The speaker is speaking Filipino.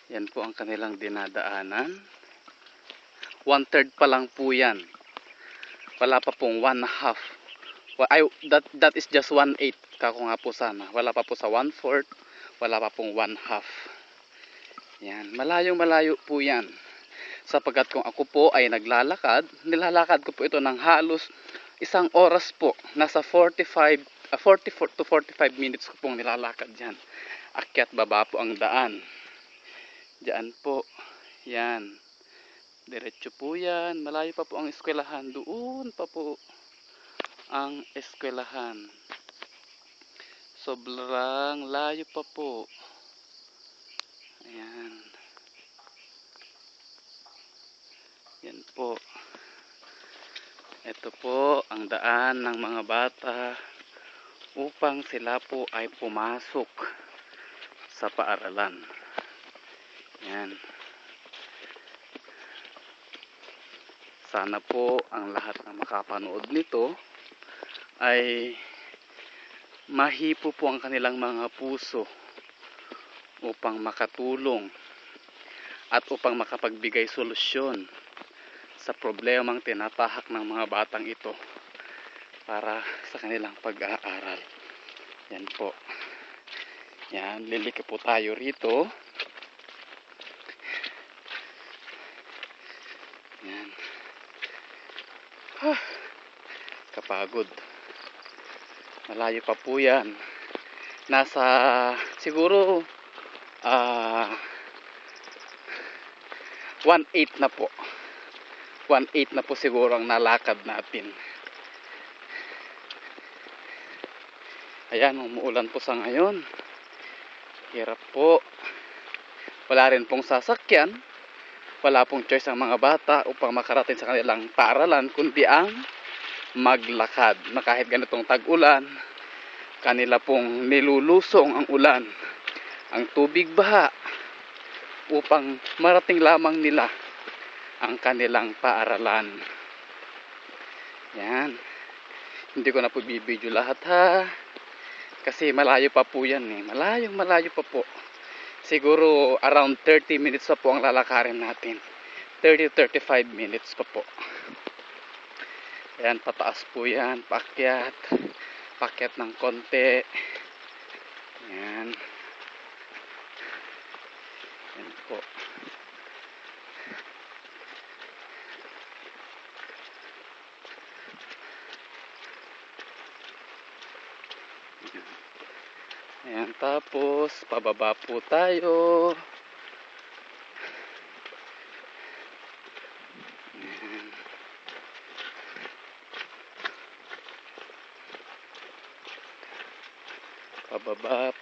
Yan po ang kanilang dinadaanan. 1/3 pa lang po yan. Wala pa pong 1/2. That is just 1/8. Kako nga po sana. Wala pa po sa 1/4. Wala pa pong 1/2. Yan. Malayong-malayo po yan. Sapagkat kung ako po ay naglalakad, nilalakad ko po ito ng halos 1 oras po. Nasa 44 to 45 minutes ko pong nilalakad yan. Akyat baba po ang daan. Diyan po. Yan. Diretso po yan. Malayo pa po ang eskwelahan. Doon pa po ang eskwelahan. Sobrang layo pa po. Ayan. Yan po. Ito po ang daan ng mga bata upang sila po ay pumasok sa paaralan. Yan. Sana po ang lahat na makapanood nito ay mahipo po ang kanilang mga puso upang makatulong at upang makapagbigay solusyon sa problemang tinatahak ng mga batang ito para sa kanilang pag-aaral. Yan po. Yan, lilika po tayo rito. Yan. Kapagod. Malayo pa po yan. Nasa siguro 1/8 na po. 1/8 na po siguro ang nalakad natin. Ayan, umuulan po sa ngayon. Hirap po. Wala rin pong sasakyan. Wala pong choice ang mga bata upang makarating sa kanilang paaralan kundi ang maglakad. Na kahit ganitong tag-ulan, kanila pong nilulusong ang ulan, ang tubig baha upang marating lamang nila ang kanilang paaralan. Yan. Hindi ko na po bibidyo lahat ha. Kasi malayo pa po yan eh. Malayo pa po. Siguro around 30 minutes pa po ang lalakarin natin. 30-35 minutes pa po. Ayan, pataas po yan. Paakyat. Paakyat ng konti. Ayan. Ayan po. Ayan, tapos pababa po tayo. Ayan. Pababa.